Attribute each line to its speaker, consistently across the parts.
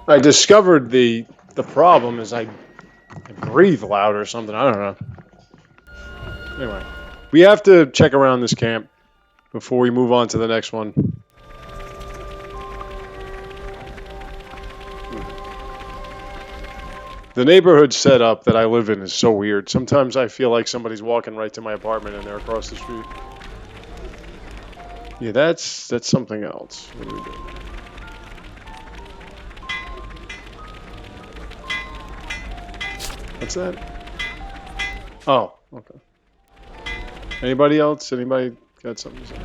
Speaker 1: I discovered the problem is I breathe loud or something. I don't know. Anyway, we have to check around this camp before we move on to the next one. The neighborhood setup that I live in is so weird. Sometimes I feel like somebody's walking right to my apartment and they're across the street. Yeah, that's something else. What are we doing? What's that? Oh, okay. Anybody else? Anybody got something to say?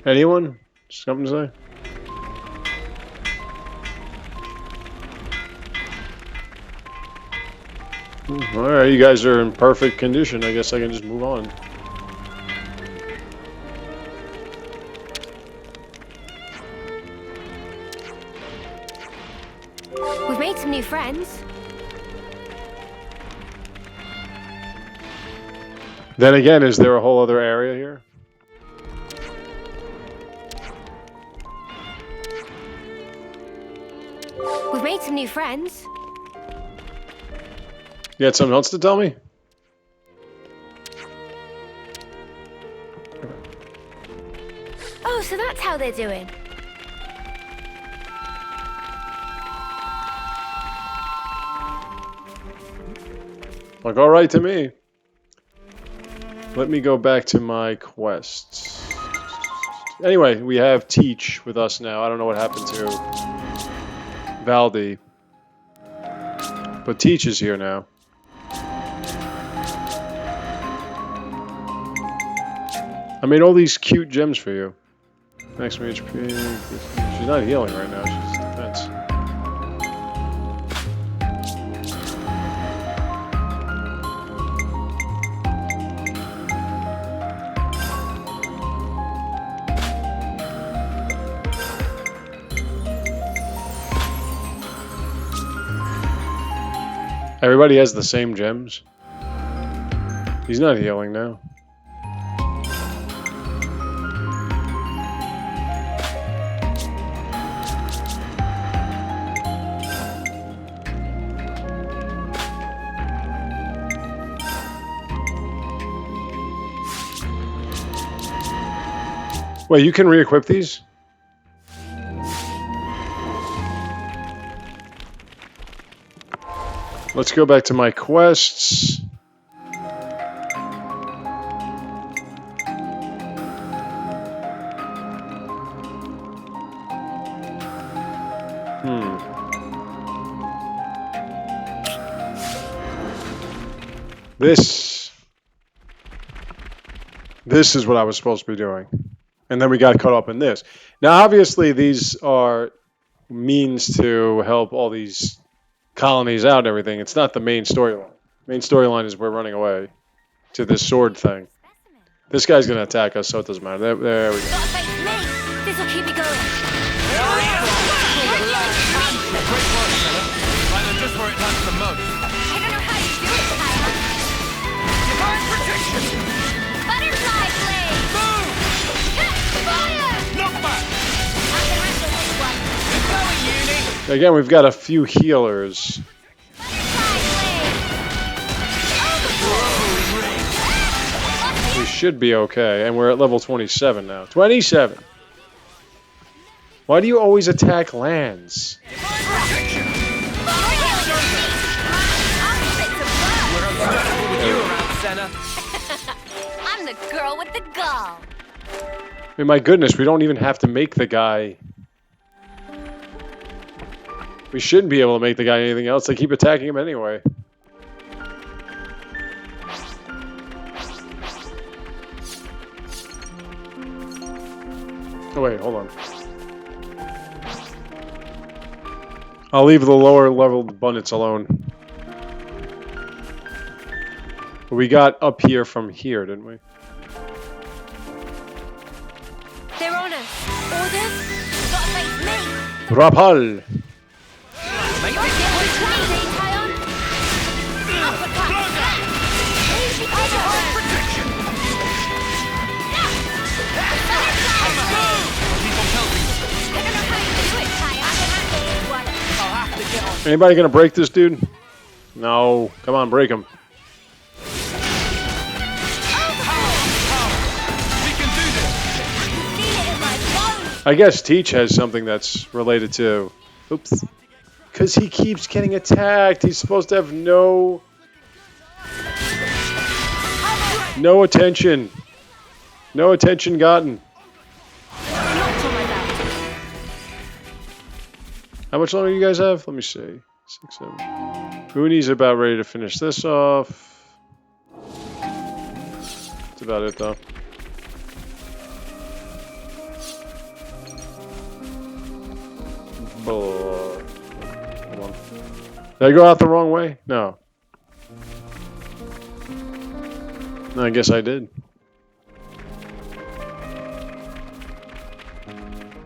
Speaker 1: Anyone? Something to say? Alright, you guys are in perfect condition. I guess I can just move on.
Speaker 2: We've made some new friends.
Speaker 1: Then again, is there a whole other area here?
Speaker 2: We've made some new friends.
Speaker 1: You got something else to tell me?
Speaker 2: Oh, so that's how they're doing.
Speaker 1: Look all right to me. Let me go back to my quests. Anyway, we have Teach with us now. I don't know what happened to Valdi. But Teach is here now. I made all these cute gems for you. Maximum HP. She's not healing right now. She's defense. Everybody has the same gems. He's not healing now. Wait, you can re-equip these? Let's go back to my quests. This is what I was supposed to be doing. And then we got caught up in this. Now, obviously, these are means to help all these colonies out and everything. It's not the main storyline. Main storyline is we're running away to this sword thing. This guy's going to attack us, so it doesn't matter. There we go.
Speaker 2: This will keep me going.
Speaker 3: Just where it hurts the most.
Speaker 2: I don't know how you do it, Tyler.
Speaker 3: Divine protection!
Speaker 2: Butterfly blade!
Speaker 3: Move!
Speaker 2: Fire!
Speaker 3: Knock back!
Speaker 2: I can handle this one.
Speaker 3: Get going, Uni!
Speaker 1: Again, we've got a few healers.
Speaker 2: Butterfly blade!
Speaker 1: We should be okay. And we're at level 27 now. 27! Why do you always attack lands?
Speaker 2: I'm the girl with the gall.
Speaker 1: I mean, my goodness, we don't even have to make the guy. We shouldn't be able to make the guy anything else. They keep attacking him anyway. Oh, wait, hold on. I'll leave the lower leveled bandits alone. We got up here from here, didn't we?
Speaker 2: They're on us. Orders? Gotta face me.
Speaker 1: Rapal! Anybody gonna break this dude? No. Come on, break him.
Speaker 3: We can do this.
Speaker 2: Feel it in my bones.
Speaker 1: I guess Teach has something that's related to... Oops. Because he keeps getting attacked. He's supposed to have no attention. No attention gotten.
Speaker 2: Knocked on my back.
Speaker 1: How much longer do you guys have? Let me see. 6, 7. Booney's about ready to finish this off. That's about it, though. Oh, hold on. Did I go out the wrong way? No. No, I guess I did.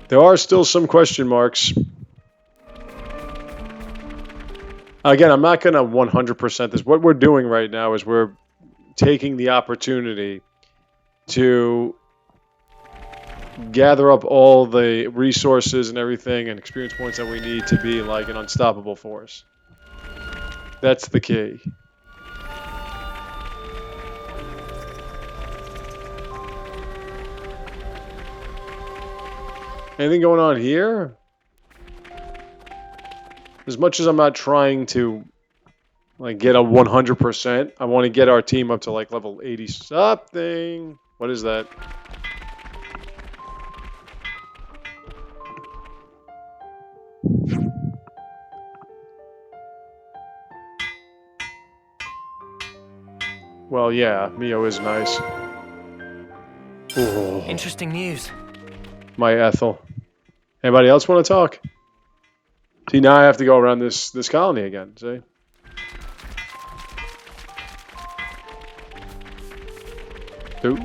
Speaker 1: There are still some question marks. Again, I'm not going to 100% this. What we're doing right now is we're taking the opportunity to gather up all the resources and everything and experience points that we need to be like an unstoppable force. That's the key. Anything going on here? As much as I'm not trying to like get a 100%, I want to get our team up to like level 80 something. What is that? Well, yeah, Mio is nice. Ooh,
Speaker 3: Interesting news.
Speaker 1: my Ethel. Anybody else want to talk? See, now I have to go around this colony again, see? Ooh.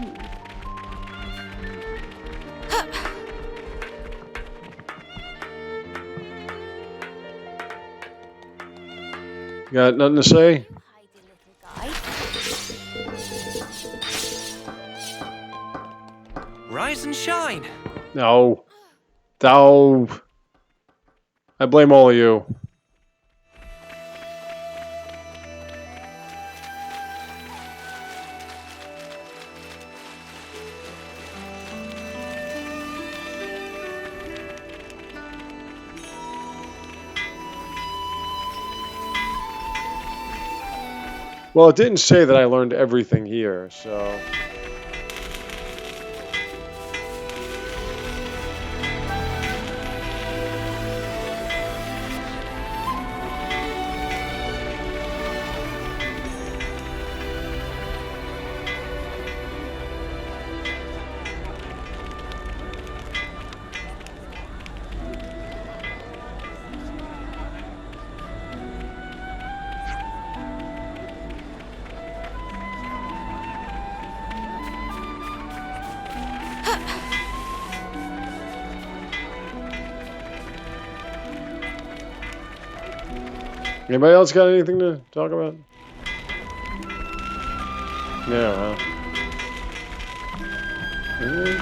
Speaker 1: Got nothing to say?
Speaker 2: Hidey little guy.
Speaker 3: Rise and shine.
Speaker 1: No. No. I blame all of you. Well, it didn't say that I learned everything here, so... Anybody else got anything to talk about? Yeah, huh?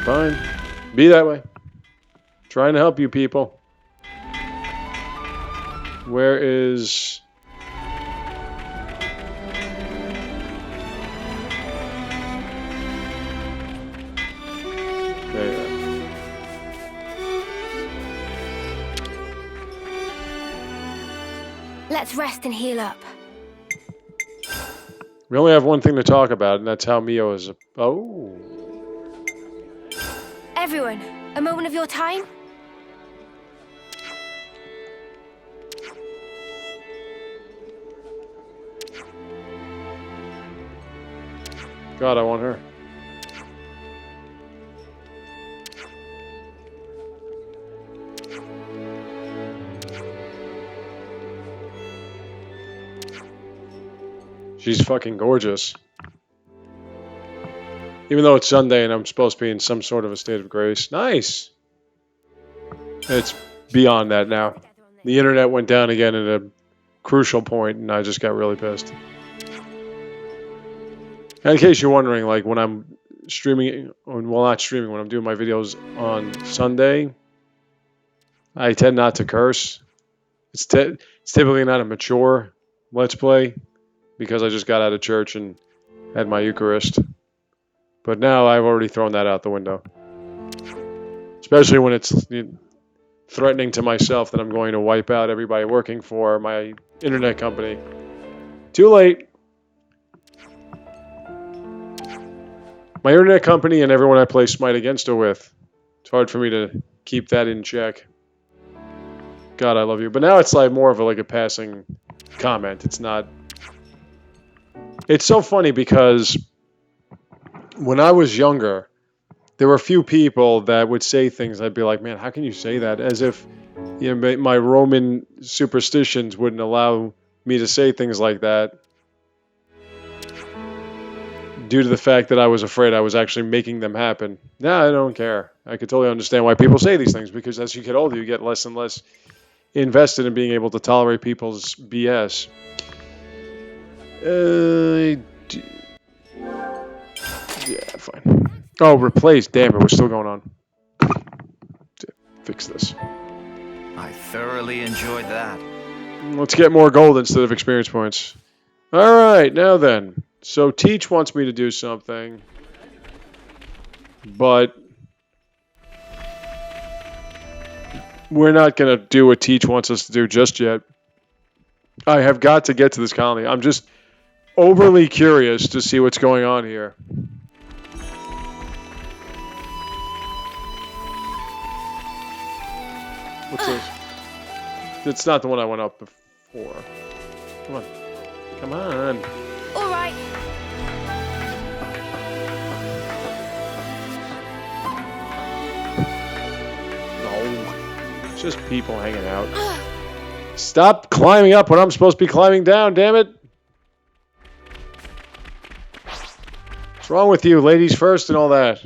Speaker 1: Fine. Be that way. Trying to help you people. Where is... There you go.
Speaker 2: Let's rest and heal up.
Speaker 1: We only have one thing to talk about, and that's how Mio is... Oh.
Speaker 2: Everyone, a moment of your time?
Speaker 1: God, I want her. She's fucking gorgeous. Even though it's Sunday and I'm supposed to be in some sort of a state of grace. Nice! It's beyond that now. The internet went down again at a crucial point and I just got really pissed. And in case you're wondering, like when I'm streaming, or well not streaming, when I'm doing my videos on Sunday, I tend not to curse. It's typically not a mature Let's Play because I just got out of church and had my Eucharist. But now I've already thrown that out the window. Especially when it's threatening to myself that I'm going to wipe out everybody working for my internet company. Too late. My internet company and everyone I play Smite against it with. It's hard for me to keep that in check. God, I love you. But now it's like more of a passing comment. It's not... It's so funny because when I was younger, there were a few people that would say things. I'd be like, man, how can you say that? As if my Roman superstitions wouldn't allow me to say things like that. Due to the fact that I was afraid I was actually making them happen. Nah, I don't care. I could totally understand why people say these things because as you get older, you get less and less invested in being able to tolerate people's BS. Yeah, fine. Oh, replace. Damn, it was still going on. Fix this.
Speaker 3: I thoroughly enjoyed that.
Speaker 1: Let's get more gold instead of experience points. All right, now then. So Teach wants me to do something, but we're not going to do what Teach wants us to do just yet. I have got to get to this colony. I'm just overly curious to see what's going on here. What's this? It's not the one I went up before. Come on. Come on.
Speaker 2: All right.
Speaker 1: No. It's just people hanging out. Stop climbing up when I'm supposed to be climbing down, damn it. What's wrong with you? Ladies first and all that.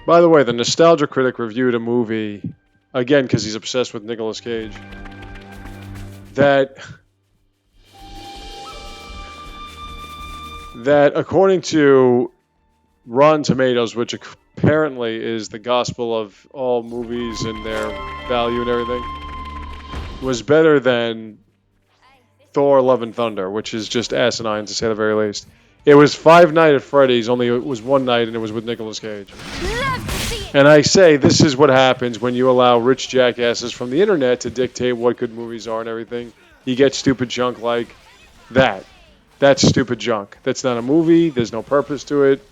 Speaker 1: By the way, the Nostalgia Critic reviewed a movie, again, because he's obsessed with Nicolas Cage, that according to Rotten Tomatoes, which apparently is the gospel of all movies and their value and everything, was better than Thor: Love and Thunder, which is just asinine to say the very least. It was Five Nights at Freddy's, only it was one night and it was with Nicolas Cage. And I say this is what happens when you allow rich jackasses from the internet to dictate what good movies are and everything. You get stupid junk like that. That's stupid junk. That's not a movie. There's no purpose to it.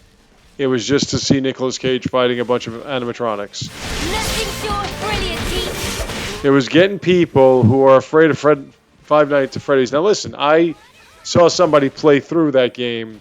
Speaker 1: It was just to see Nicolas Cage fighting a bunch of animatronics.
Speaker 2: Nothing short brilliant.
Speaker 1: It was getting people who are afraid of Five Nights at Freddy's. Now listen, I saw somebody play through that game,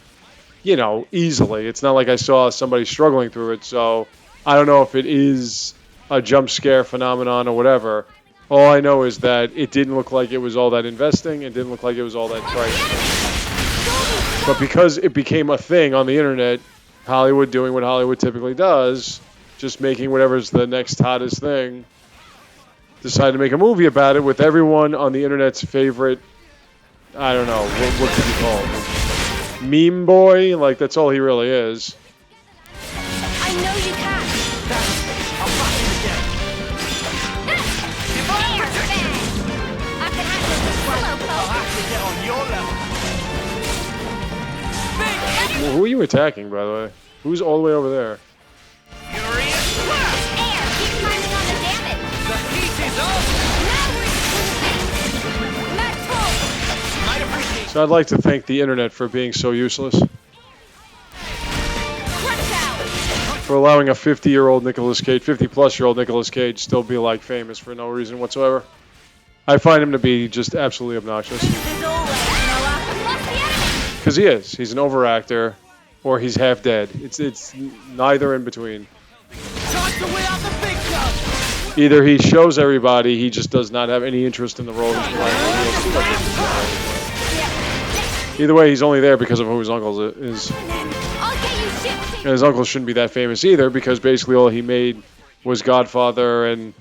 Speaker 1: easily. It's not like I saw somebody struggling through it, so I don't know if it is a jump scare phenomenon or whatever. All I know is that it didn't look like it was all that investing. It didn't look like it was all that pricey. But because it became a thing on the internet, Hollywood doing what Hollywood typically does, just making whatever's the next hottest thing, decided to make a movie about it with everyone on the internet's favorite, I don't know, what could you call him? Meme boy? Like, that's all he really is.
Speaker 2: I know you can.
Speaker 3: I'll fight you again.
Speaker 2: I can handle the solo
Speaker 3: I'll have to get on your level.
Speaker 1: Well, who are you attacking, by the way? Who's all the way over there?
Speaker 3: Furious blast!
Speaker 2: Air, keep climbing on the damage.
Speaker 3: The heat is up! Might appreciate
Speaker 1: So I'd like to thank the internet for being so useless. For allowing a 50-year-old Nicolas Cage, 50-plus-year-old Nicolas Cage still be, famous for no reason whatsoever. I find him to be just absolutely obnoxious. Because he is. He's an overactor, or he's half dead. It's neither in between.
Speaker 3: time to win out the big club!
Speaker 1: Either he shows everybody he just does not have any interest in the role he's playing. Either way, he's only there because of who his uncle is. And his uncle shouldn't be that famous either, because basically all he made was Godfather, and,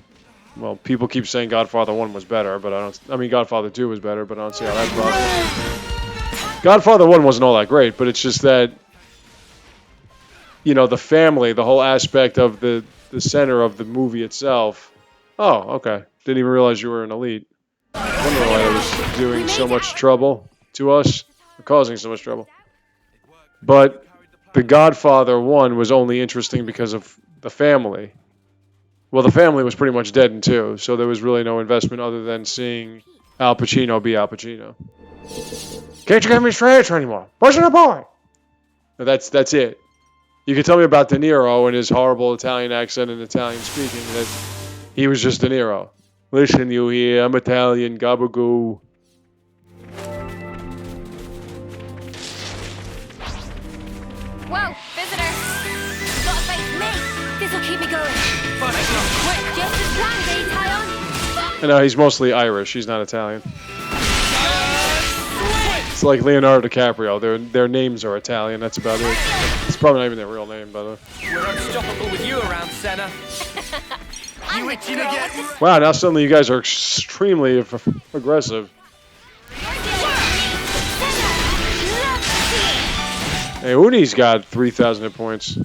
Speaker 1: well, people keep saying Godfather 1 was better, but I mean, Godfather 2 was better, but I don't see how that's possible. Godfather 1 wasn't all that great, but it's just that, the family, the whole aspect of the the center of the movie itself. Oh, okay. Didn't even realize you were an elite. I wonder why it was doing so much trouble to us, or causing so much trouble. But The Godfather 1 was only interesting because of the family. Well, the family was pretty much dead in 2, so there was really no investment other than seeing Al Pacino be Al Pacino. Can't you give me straight answer anymore? Pushing a boy. No, that's it. You can tell me about De Niro and his horrible Italian accent and Italian speaking. That he was just De Niro. Listen, you here, I'm Italian, gabagoo.
Speaker 2: Whoa, visitor. Gotta face me. This'll keep me going.
Speaker 3: Quick!
Speaker 2: Just as planned, eh, Tyon?
Speaker 1: And he's mostly Irish. He's not Italian. It's like Leonardo DiCaprio. Their names are Italian. That's about it. It's probably not even their real name, by the way.
Speaker 3: We're unstoppable with you around, Senna.
Speaker 2: I'm
Speaker 3: itching to get...
Speaker 1: Wow, now suddenly you guys are extremely aggressive. Hey, Uni's got 3,000 hit points.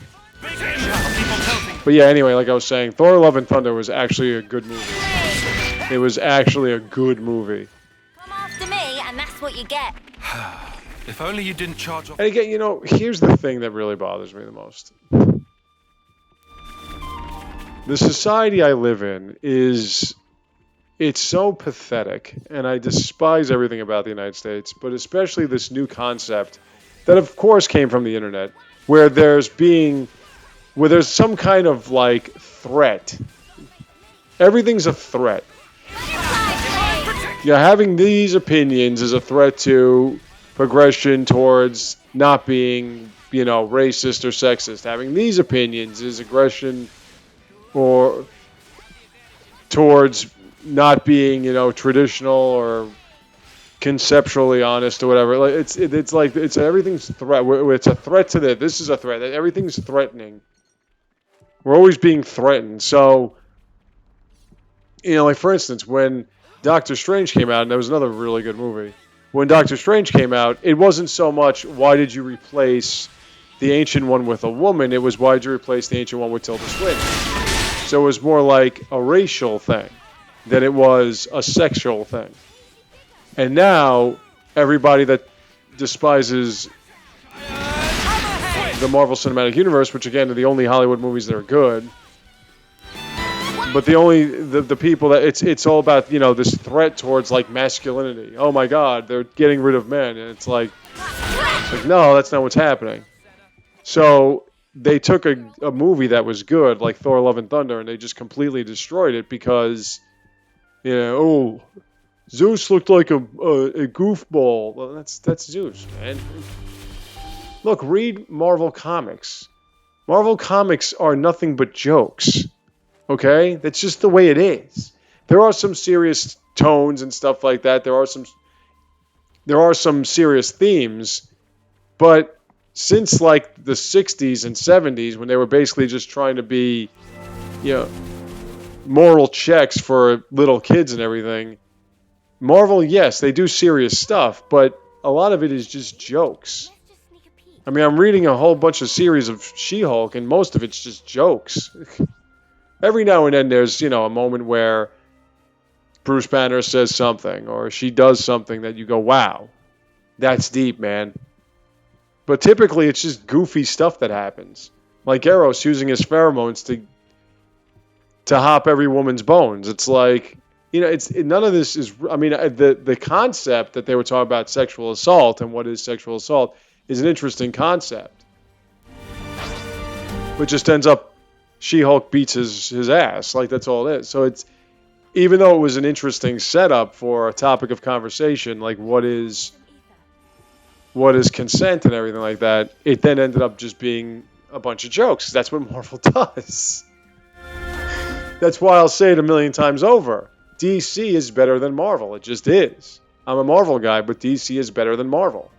Speaker 1: But yeah, anyway, like I was saying, Thor: Love and Thunder was actually a good movie. It was actually a good movie.
Speaker 2: Come after me, and that's what you get.
Speaker 3: If only you didn't charge off...
Speaker 1: And again, you know, here's the thing that really bothers me the most. The society I live in it's so pathetic, and I despise everything about the United States, but especially this new concept that of course came from the internet, where there's some kind of like threat. Everything's a threat. Yeah, having these opinions is a threat to progression towards not being, racist or sexist. Having these opinions is aggression or towards not being, traditional or conceptually honest or whatever. Like it's everything's threat. It's a threat to this. This is a threat. Everything's threatening. We're always being threatened. So, like for instance, when Doctor Strange came out, and that was another really good movie. When Doctor Strange came out, it wasn't so much why did you replace the Ancient One with a woman. It was why did you replace the Ancient One with Tilda Swinton. So it was more like a racial thing than it was a sexual thing. And now, everybody that despises the Marvel Cinematic Universe, which again are the only Hollywood movies that are good, but the people that it's all about, this threat towards like masculinity. Oh my God, they're getting rid of men, and it's like no, that's not what's happening. So they took a movie that was good, like Thor: Love and Thunder, and they just completely destroyed it because, Zeus looked like a goofball. Well, that's Zeus, man. Look, read Marvel Comics. Marvel Comics are nothing but jokes. Okay? That's just the way it is. There are some serious tones and stuff like that. There are some serious themes, but since like the 60s and 70s when they were basically just trying to be, moral checks for little kids and everything, Marvel, yes, they do serious stuff, but a lot of it is just jokes. I mean, I'm reading a whole bunch of series of She-Hulk, and most of it's just jokes. Every now and then there's, a moment where Bruce Banner says something, or she does something that you go, wow, that's deep, man. But typically it's just goofy stuff that happens. Like Eros using his pheromones to hop every woman's bones. It's like, none of this is, I mean, the concept that they were talking about sexual assault and what is sexual assault is an interesting concept. But just ends up She-Hulk beats his ass. Like, that's all it is. So it's, even though it was an interesting setup for a topic of conversation, like what is consent and everything like that, it then ended up just being a bunch of jokes. That's what Marvel does. That's why I'll say it a million times over. DC is better than Marvel. It just is. I'm a Marvel guy, but DC is better than Marvel.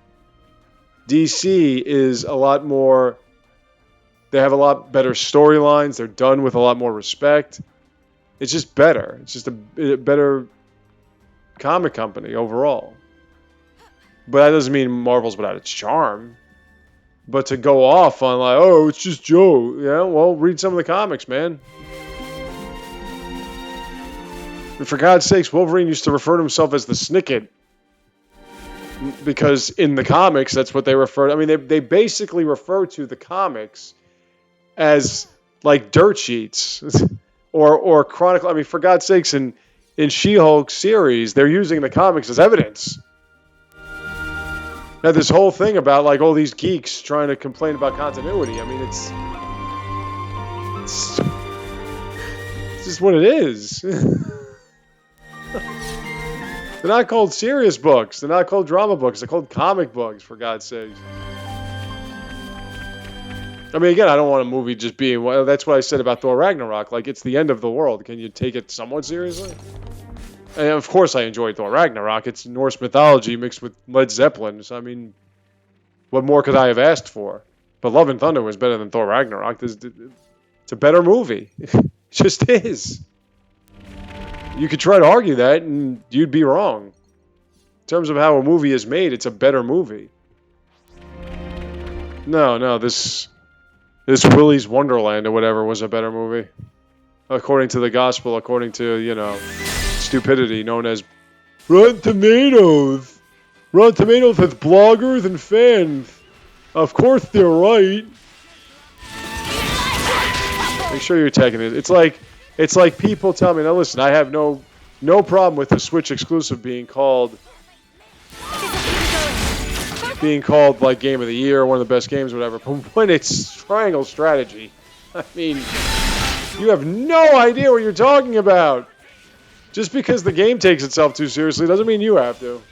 Speaker 1: DC is a lot more... They have a lot better storylines. They're done with a lot more respect. It's just better. It's just a better comic company overall. But that doesn't mean Marvel's without its charm. But to go off on like, oh, it's just Joe. Yeah, well, read some of the comics, man. And for God's sakes, Wolverine used to refer to himself as the Snicket. Because in the comics, that's what they refer to. I mean, they basically refer to the comics as like dirt sheets or Chronicle. I mean, for God's sakes, in She-Hulk series, they're using the comics as evidence. Now, this whole thing about like all these geeks trying to complain about continuity. I mean, it's just what it is. They're not called serious books. They're not called drama books. They're called comic books, for God's sakes. I mean, again, I don't want a movie just being... Well, that's what I said about Thor Ragnarok. Like, it's the end of the world. Can you take it somewhat seriously? And of course I enjoyed Thor Ragnarok. It's Norse mythology mixed with Led Zeppelin. So, I mean, what more could I have asked for? But Love and Thunder was better than Thor Ragnarok. It's a better movie. It just is. You could try to argue that, and you'd be wrong. In terms of how a movie is made, it's a better movie. No, this Willy's Wonderland or whatever was a better movie. According to the gospel, according to, you know, stupidity known as Rotten Tomatoes. Rotten Tomatoes has bloggers and fans. Of course they're right. Make sure you're taking it. It's like people tell me, now listen, I have no problem with the Switch exclusive being called like Game of the Year, one of the best games, whatever. But when it's Triangle Strategy, I mean, you have no idea what you're talking about. Just because the game takes itself too seriously doesn't mean you have to.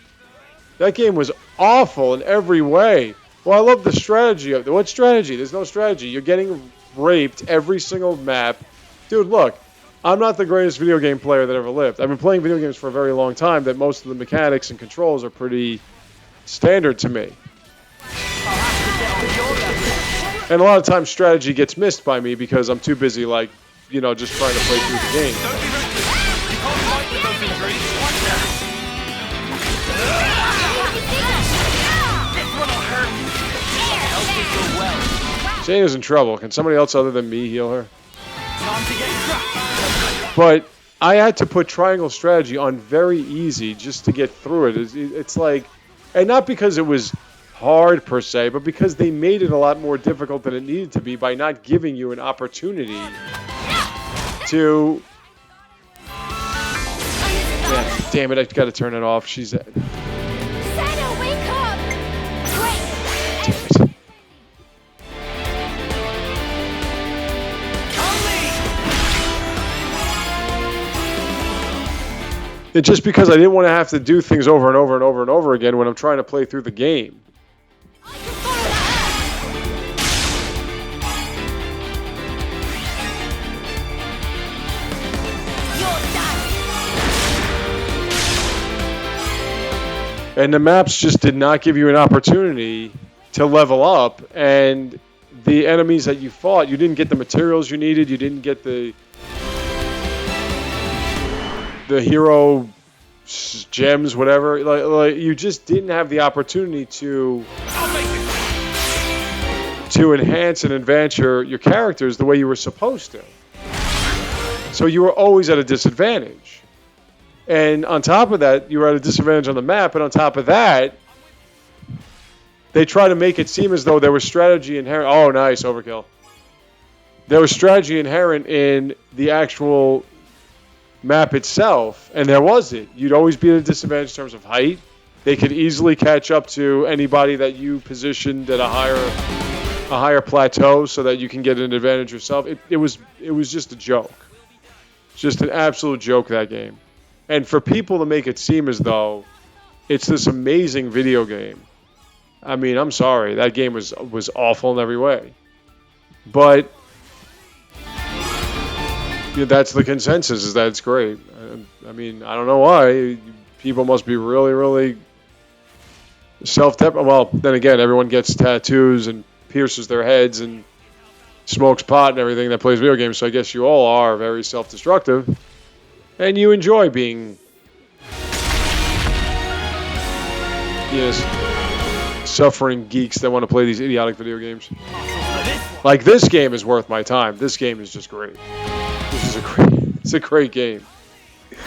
Speaker 1: That game was awful in every way. Well, I love the strategy of it. What strategy? There's no strategy. You're getting raped every single map. Dude, look, I'm not the greatest video game player that ever lived. I've been playing video games for a very long time that most of the mechanics and controls are pretty standard to me. And a lot of times strategy gets missed by me because I'm too busy, like, you know, just trying to play through the game. Shayna's in trouble. Can somebody else other than me heal her? But I had to put Triangle Strategy on very easy just to get through it. It's like, and not because it was hard per se, but because they made it a lot more difficult than it needed to be by not giving you an opportunity to... Yeah, damn it, I gotta turn it off. She's...
Speaker 2: Shadow, wake up! Great!
Speaker 1: Damn it. It's just because I didn't want to have to do things over and over and over and over again when I'm trying to play through the game. And the maps just did not give you an opportunity to level up, and the enemies that you fought, you didn't get the materials you needed, you didn't get the hero gems, whatever. Like you just didn't have the opportunity to enhance and advance your characters the way you were supposed to. So you were always at a disadvantage. And on top of that, you were at a disadvantage on the map, and on top of that, they try to make it seem as though there was strategy inherent. Oh, nice, overkill. There was strategy inherent in the actual map itself, and there wasn't. You'd always be at a disadvantage in terms of height. They could easily catch up to anybody that you positioned at a higher plateau so that you can get an advantage yourself. It was just a joke. Just an absolute joke, that game. And for people to make it seem as though it's this amazing video game, I mean, I'm sorry. That game was awful in every way. But yeah, that's the consensus, is that it's great. I mean, I don't know why. People must be really, really self-deprecating. Well, then again, everyone gets tattoos and pierces their heads and smokes pot and everything that plays video games, so I guess you all are very self-destructive. And you enjoy being suffering geeks that want to play these idiotic video games.
Speaker 3: For this one.
Speaker 1: Like, this game is worth my time. This game is just great. It's a great game. Yeah.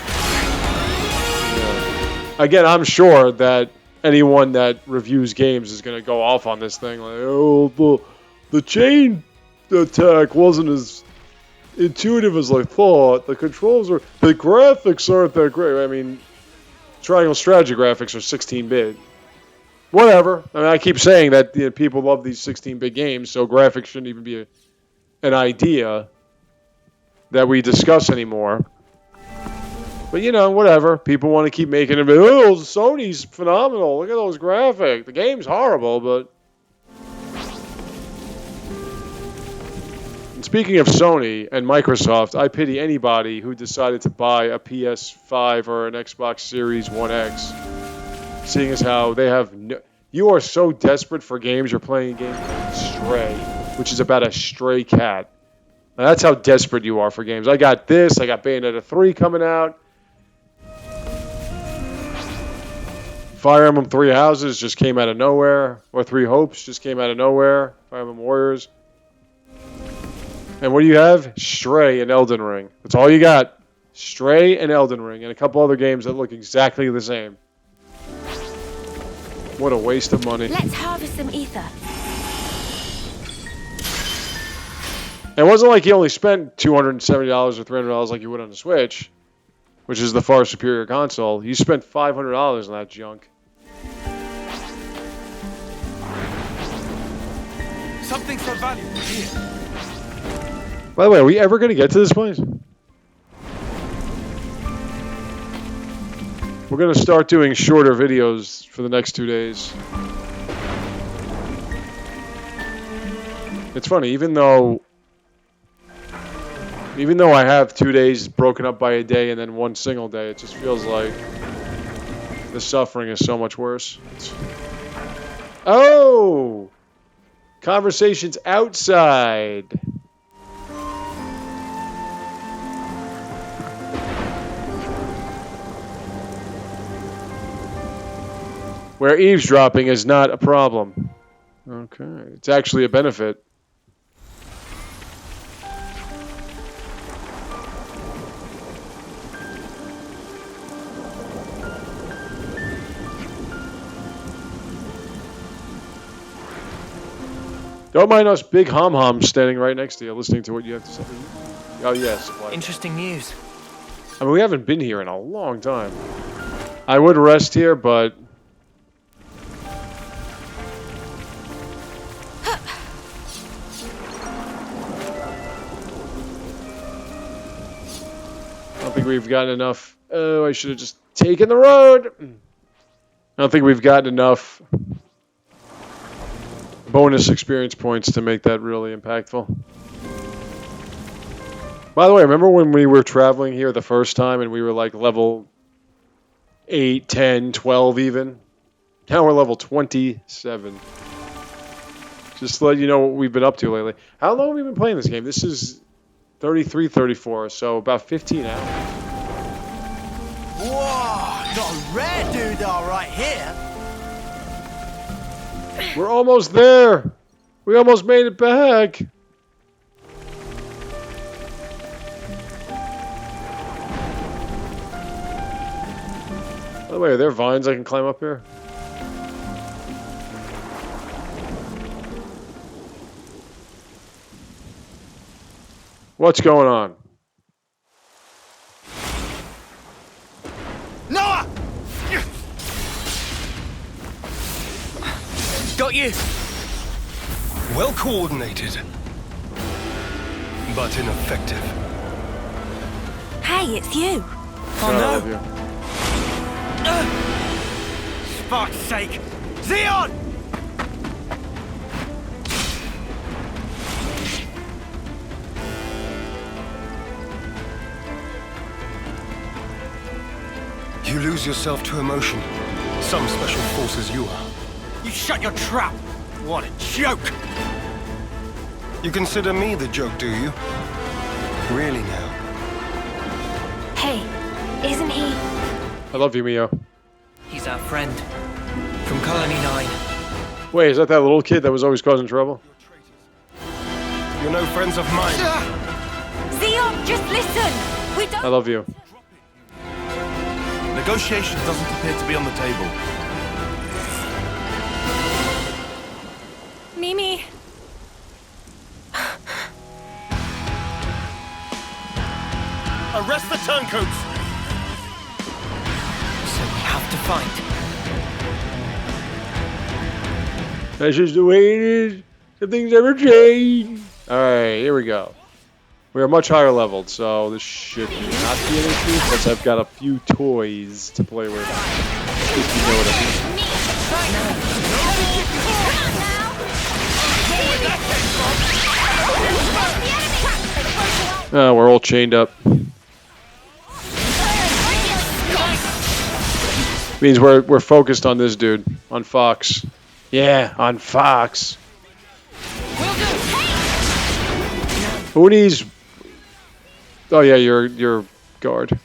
Speaker 1: Again, I'm sure that anyone that reviews games is going to go off on this thing. Like, oh, the chain attack wasn't as intuitive as I thought. The controls are... The graphics aren't that great. I mean, Triangle Strategy graphics are 16-bit. Whatever. I mean, I keep saying that people love these 16-bit games, so graphics shouldn't even be an idea that we discuss anymore. But, you know, whatever. People want to keep making it. Oh, Sony's phenomenal. Look at those graphics. The game's horrible, but... And speaking of Sony and Microsoft, I pity anybody who decided to buy a PS5 or an Xbox Series 1X. Seeing as how they have... You are so desperate for games. You're playing a game like Stray, which is about a stray cat. Now, that's how desperate you are for games. I got this. I got Bayonetta 3 coming out. Fire Emblem Three Houses just came out of nowhere. Or Three Hopes just came out of nowhere. Fire Emblem Warriors. And what do you have? Stray and Elden Ring. That's all you got. Stray and Elden Ring. And a couple other games that look exactly the same. What a waste of money.
Speaker 2: Let's harvest some ether.
Speaker 1: It wasn't like you only spent $270 or $300 like you would on the Switch, which is the far superior console. You spent $500 on that junk.
Speaker 3: Something so valuable here.
Speaker 1: By the way, are we ever going to get to this place? We're going to start doing shorter videos for the next 2 days. It's funny, even though I have 2 days broken up by a day and then one single day, it just feels like the suffering is so much worse. Oh! Conversations outside. Where eavesdropping is not a problem. Okay, it's actually a benefit. Don't mind us big hom-homs standing right next to you, listening to what you have to say. Oh, yes.
Speaker 3: Interesting news.
Speaker 1: I mean, we haven't been here in a long time. I would rest here, but... I don't think we've gotten enough... Oh, I should have just taken the road! I don't think we've gotten enough bonus experience points to make that really impactful. By the way, remember when we were traveling here the first time and we were like level 8, 10, 12 even? Now we're level 27. Just to let you know what we've been up to lately. How long have we been playing this game? This is 33, 34, so about 15 hours.
Speaker 3: Whoa, got a rare doodah right here.
Speaker 1: We're almost there. We almost made it back. By the way, are there vines I can climb up here? What's going on?
Speaker 3: Noah! Got you.
Speaker 4: Well coordinated, but ineffective.
Speaker 2: Hey, it's you.
Speaker 3: Oh
Speaker 1: God, I
Speaker 3: no!
Speaker 1: love you.
Speaker 3: Fuck's sake! Xeon!
Speaker 4: You lose yourself to emotion. Some special forces you are.
Speaker 3: You shut your trap! What a joke!
Speaker 4: You consider me the joke, do you? Really now?
Speaker 2: Hey, isn't he?
Speaker 1: I love you, Mio.
Speaker 3: He's our friend. From Colony 9.
Speaker 1: Wait, is that little kid that was always causing trouble?
Speaker 4: You're no friends of mine.
Speaker 2: Xeon, just listen. We don't.
Speaker 1: I love you.
Speaker 3: Negotiation doesn't appear to be on the table.
Speaker 2: Mimi.
Speaker 3: Arrest the turncoats!
Speaker 5: So we have to fight.
Speaker 1: That's just the way it is. Some things never change. Alright, here we go. We are much higher leveled, so this should not be an issue, plus I've got a few toys to play with. If you know what I mean. We're all chained up. Means we're focused on this dude, on Fox. Yeah, on Fox. Who needs? Oh yeah, your guard.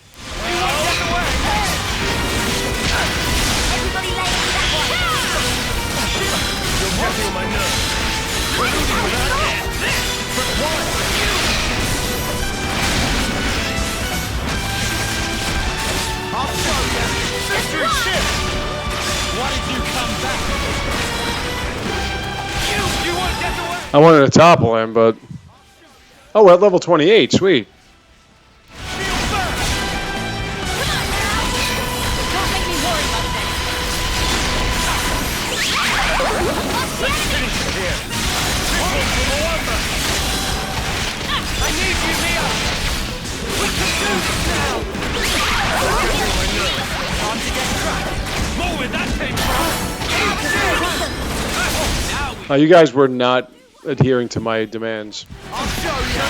Speaker 1: I wanted to topple him, but oh, we're at level 28. Sweet. You guys were not adhering to my demands.
Speaker 3: I'll show you!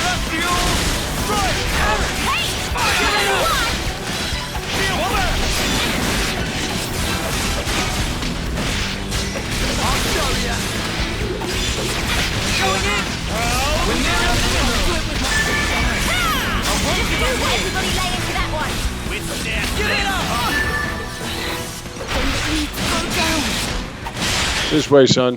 Speaker 1: This way, son.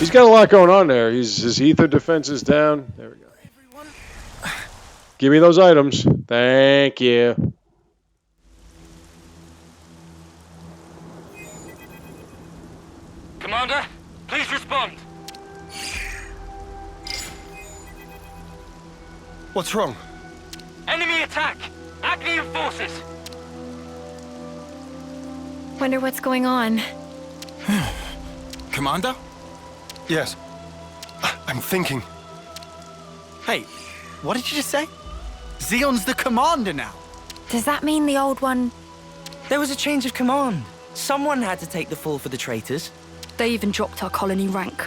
Speaker 1: He's got a lot going on there. His ether defense is down. There we go. Give me those items. Thank you.
Speaker 6: Commander, please respond.
Speaker 4: What's wrong?
Speaker 6: Enemy attack! Agnian forces!
Speaker 2: Wonder what's going on.
Speaker 3: Commander?
Speaker 4: Yes. I'm thinking.
Speaker 3: Hey, what did you just say? Xeon's the commander now.
Speaker 2: Does that mean the old one?
Speaker 5: There was a change of command. Someone had to take the fall for the traitors.
Speaker 7: They even dropped our colony rank.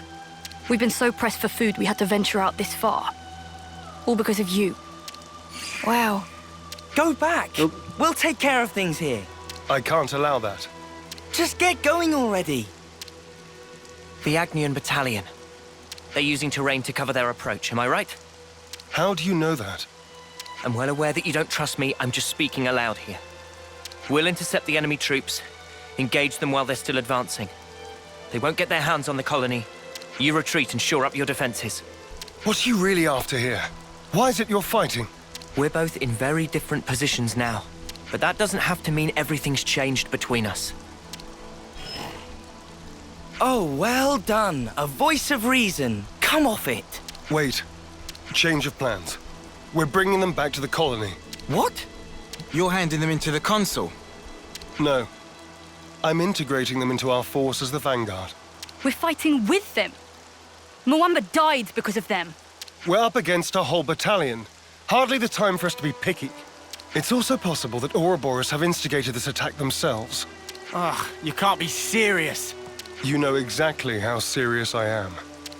Speaker 7: We've been so pressed for food we had to venture out this far. All because of you.
Speaker 2: Wow.
Speaker 5: Go back.
Speaker 1: Nope.
Speaker 5: We'll take care of things here.
Speaker 4: I can't allow that.
Speaker 5: Just get going already. The Agnian battalion. They're using terrain to cover their approach, am I right?
Speaker 4: How do you know that?
Speaker 5: I'm well aware that you don't trust me. I'm just speaking aloud here. We'll intercept the enemy troops, engage them while they're still advancing. They won't get their hands on the colony. You retreat and shore up your defenses.
Speaker 4: What are you really after here? Why is it you're fighting?
Speaker 5: We're both in very different positions now, but that doesn't have to mean everything's changed between us. Oh, well done. A voice of reason. Come off it.
Speaker 4: Wait. Change of plans. We're bringing them back to the colony.
Speaker 5: What?
Speaker 3: You're handing them into the Consul.
Speaker 4: No. I'm integrating them into our force as the Vanguard.
Speaker 7: We're fighting with them. Mwamba died because of them.
Speaker 4: We're up against a whole battalion. Hardly the time for us to be picky. It's also possible that Ouroboros have instigated this attack themselves.
Speaker 3: Ugh, you can't be serious.
Speaker 4: You know exactly how serious I am.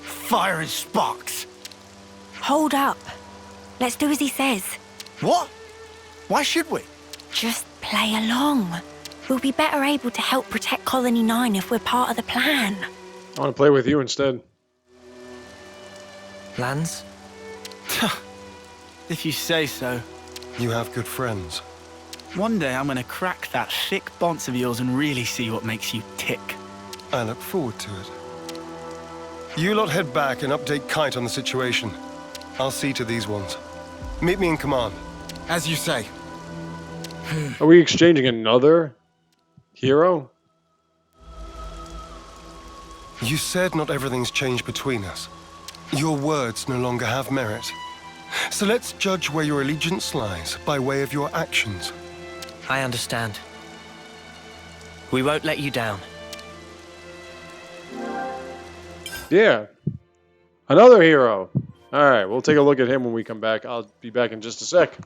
Speaker 3: Fire and sparks.
Speaker 2: Hold up. Let's do as he says.
Speaker 3: What? Why should we?
Speaker 2: Just play along. We'll be better able to help protect Colony 9 if we're part of the plan.
Speaker 1: I want to play with you instead.
Speaker 5: Plans?
Speaker 3: If you say so.
Speaker 4: You have good friends.
Speaker 3: One day I'm gonna crack that thick bonce of yours and really see what makes you tick.
Speaker 4: I look forward to it. You lot head back and update Kite on the situation. I'll see to these ones. Meet me in command.
Speaker 3: As you say.
Speaker 1: Are we exchanging another hero?
Speaker 4: You said not everything's changed between us. Your words no longer have merit. So let's judge where your allegiance lies by way of your actions.
Speaker 5: I understand. We won't let you down.
Speaker 1: Yeah. Another hero. All right, we'll take a look at him when we come back. I'll be back in just a sec.